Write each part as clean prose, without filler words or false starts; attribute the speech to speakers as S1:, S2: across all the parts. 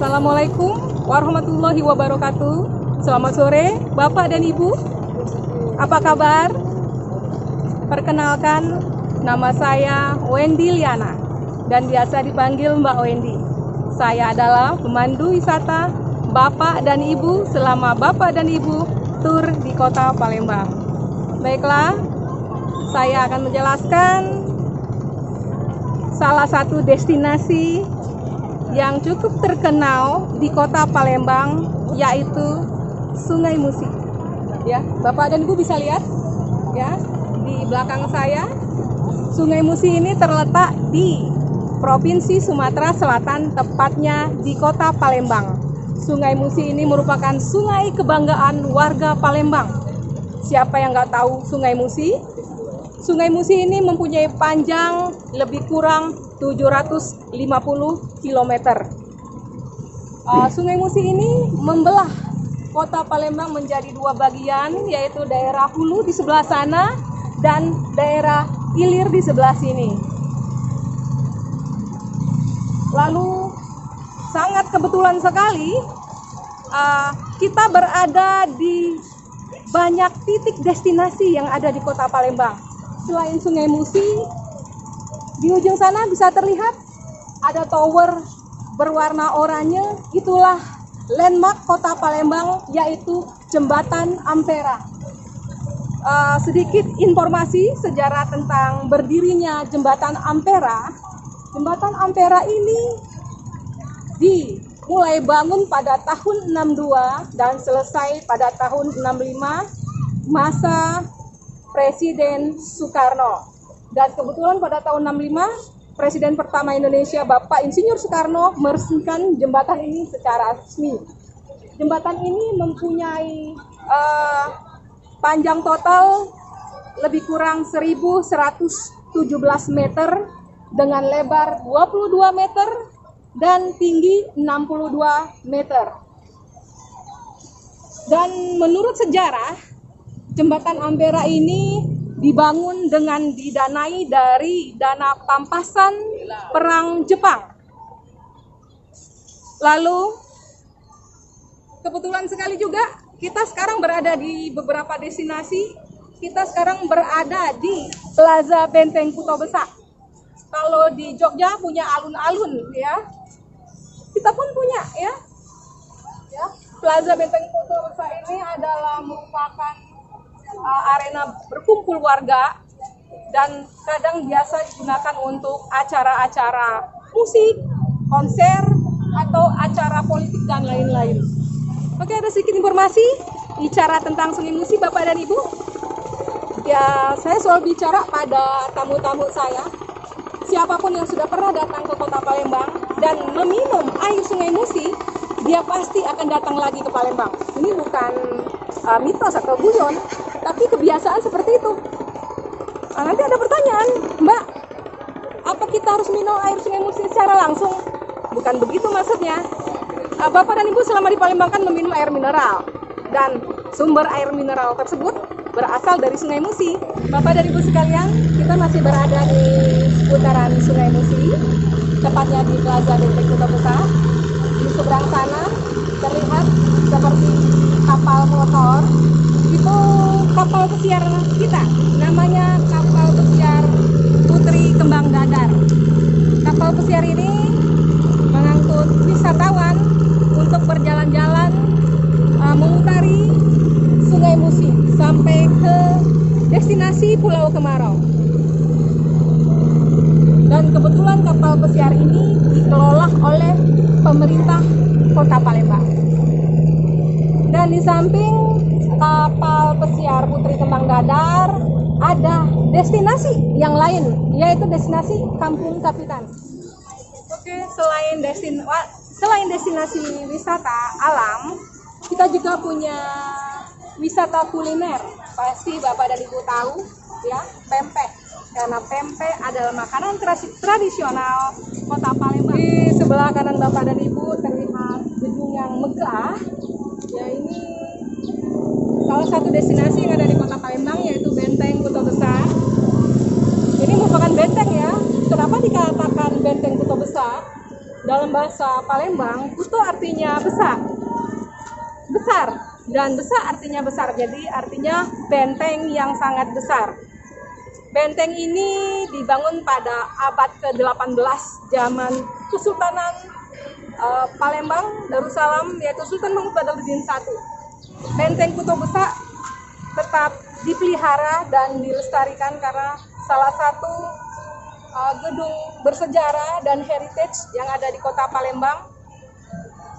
S1: Assalamualaikum warahmatullahi wabarakatuh. Selamat sore Bapak dan Ibu. Apa kabar? Perkenalkan, nama saya Wendy Liana dan biasa dipanggil Mbak Wendy. Saya adalah pemandu wisata Bapak dan Ibu selama Bapak dan Ibu tur di Kota Palembang. Baiklah, saya akan menjelaskan salah satu destinasi yang cukup terkenal di Kota Palembang, yaitu Sungai Musi. Ya, Bapak dan Ibu bisa lihat ya di belakang saya. Sungai Musi ini terletak di Provinsi Sumatera Selatan, tepatnya di Kota Palembang. Sungai Musi ini merupakan sungai kebanggaan warga Palembang. Siapa yang nggak tahu Sungai Musi? Sungai Musi ini mempunyai panjang lebih kurang 750 km. Sungai Musi ini membelah Kota Palembang menjadi dua bagian, yaitu daerah hulu di sebelah sana dan daerah hilir di sebelah sini. Lalu sangat kebetulan sekali kita berada di banyak titik destinasi yang ada di Kota Palembang. Selain Sungai Musi, di ujung sana bisa terlihat ada tower berwarna oranye. Itulah landmark Kota Palembang, yaitu Jembatan Ampera. Sedikit informasi sejarah tentang berdirinya Jembatan Ampera. Jembatan Ampera ini dimulai bangun pada tahun 62 dan selesai pada tahun 65 masa Presiden Soekarno. Dan kebetulan pada tahun 65 Presiden pertama Indonesia Bapak Insinyur Soekarno meresmikan jembatan ini secara resmi. Jembatan ini mempunyai panjang total lebih kurang 1117 meter dengan lebar 22 meter dan tinggi 62 meter. Dan menurut sejarah, Jembatan Ampera ini dibangun dengan didanai dari dana pampasan Perang Jepang. Lalu, kebetulan sekali juga kita sekarang berada di beberapa destinasi. Kita sekarang berada di Plaza Benteng Kota Besar. Kalau di Jogja punya alun-alun ya, kita pun punya ya. Plaza Benteng Kota Besar ini adalah merupakan arena berkumpul warga dan kadang biasa digunakan untuk acara-acara musik, konser, atau acara politik dan lain-lain. Oke, ada sedikit informasi bicara tentang Sungai Musi Bapak dan Ibu. Ya, saya selalu bicara pada tamu-tamu saya, siapapun yang sudah pernah datang ke Kota Palembang dan meminum air Sungai Musi, dia pasti akan datang lagi ke Palembang. Ini bukan mitos atau guyon, tapi kebiasaan seperti itu. Nanti ada pertanyaan, Mbak, apa kita harus minum air Sungai Musi secara langsung? Bukan begitu maksudnya. Bapak dan Ibu selama di Palembang kan meminum air mineral, dan sumber air mineral tersebut berasal dari Sungai Musi. Bapak dan Ibu sekalian, kita masih berada di seputaran Sungai Musi, tepatnya di Plaza Benteng Kota Besar. Di seberang sana terlihat seperti kapal motor. Itu kapal pesiar kita, namanya kapal pesiar Putri Kembang Dadar. Kapal pesiar ini mengangkut wisatawan untuk berjalan-jalan memutari Sungai Musi sampai ke destinasi Pulau Kemarau. Dan kebetulan kapal pesiar ini dikelola oleh pemerintah Kota Palembang. Dan di samping kapal pesiar Putri Kembang Dadar ada destinasi yang lain, yaitu destinasi Kampung Kapitan. Oke, selain destinasi wisata alam, kita juga punya wisata kuliner. Pasti Bapak dan Ibu tahu ya, pempek. Karena pempek adalah makanan tradisional Kota Palembang. Di sebelah kanan Bapak dan Ibu terlihat gedung yang megah. Ya, ini salah satu destinasi yang ada di Kota Palembang, yaitu Benteng Kota Besar. Ini merupakan benteng ya. Kenapa dikatakan Benteng Kota Besar? dalam bahasa Palembang, Kuto artinya besar. Besar. Dan besar artinya besar. Jadi artinya benteng yang sangat besar. Benteng ini dibangun pada abad ke-18 zaman Kesultanan Palembang, Darussalam, yaitu Sultan Mahmud Badarudin I. Benteng Kuto Besak tetap dipelihara dan dilestarikan karena salah satu gedung bersejarah dan heritage yang ada di kota Palembang.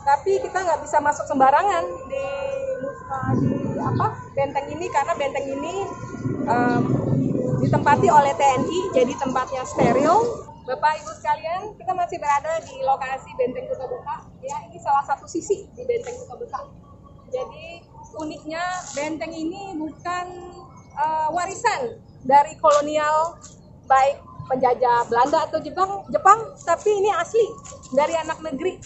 S1: Tapi kita nggak bisa masuk sembarangan di benteng ini, karena benteng ini ditempati oleh TNI, jadi tempatnya steril. Bapak Ibu sekalian, kita masih berada di lokasi Benteng Kuto Besak. Ya, ini salah satu sisi di Benteng Kuto Besak. Jadi uniknya benteng ini bukan warisan dari kolonial, baik penjajah Belanda atau Jepang, tapi ini asli dari anak negeri.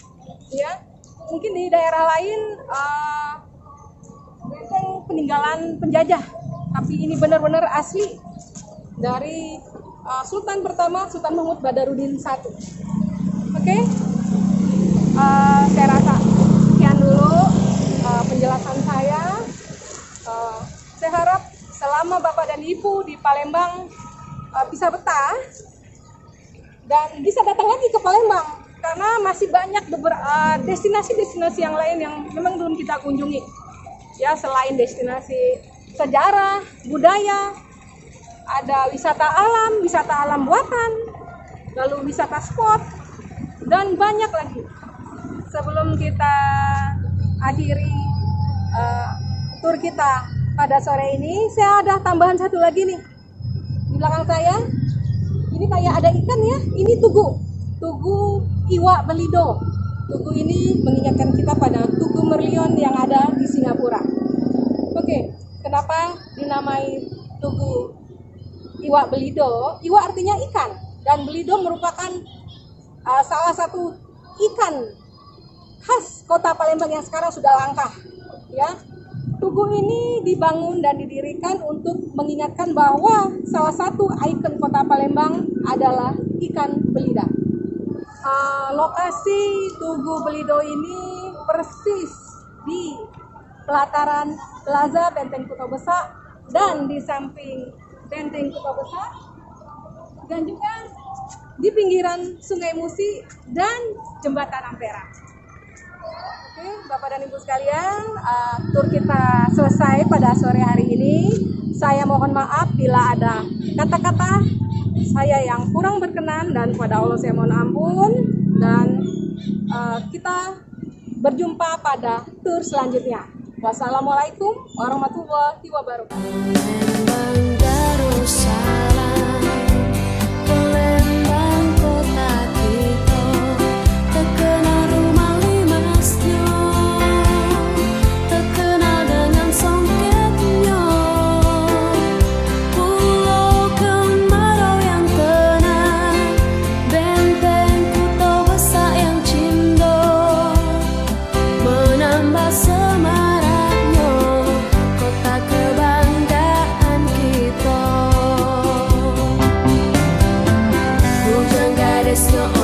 S1: Ya, mungkin di daerah lain benteng peninggalan penjajah, tapi ini benar-benar asli dari Sultan pertama, Sultan Mahmud Badarudin I. Oke, saya rasa sekian dulu penjelasan saya. Saya harap selama Bapak dan Ibu di Palembang bisa betah dan bisa datang lagi ke Palembang, karena masih banyak beberapa destinasi-destinasi yang lain yang memang belum kita kunjungi. Ya, selain destinasi sejarah, budaya, ada wisata alam buatan, lalu wisata sport, dan banyak lagi. Sebelum kita akhiri tur kita pada sore ini, saya ada tambahan satu lagi nih. Di belakang saya, ini kayak ada ikan ya, ini tugu iwak belido. Tugu ini mengingatkan kita pada Tugu Merlion yang ada di Singapura. Oke, kenapa dinamai Tugu Iwak Belido? Iwak artinya ikan, dan belido merupakan salah satu ikan khas kota Palembang yang sekarang sudah langka. Ya, tugu ini dibangun dan didirikan untuk mengingatkan bahwa salah satu ikon kota Palembang adalah ikan belida. Lokasi Tugu Belido ini persis di pelataran Plaza Benteng Kuto Besak, dan di samping Benteng Kuto Besak, dan juga di pinggiran Sungai Musi dan Jembatan Ampera. Oke, Bapak dan Ibu sekalian, tur kita selesai pada sore hari ini. Saya mohon maaf bila ada kata-kata saya yang kurang berkenan, dan pada Allah saya mohon ampun. Dan kita berjumpa pada tur selanjutnya. Wassalamualaikum warahmatullahi wabarakatuh.
S2: There's no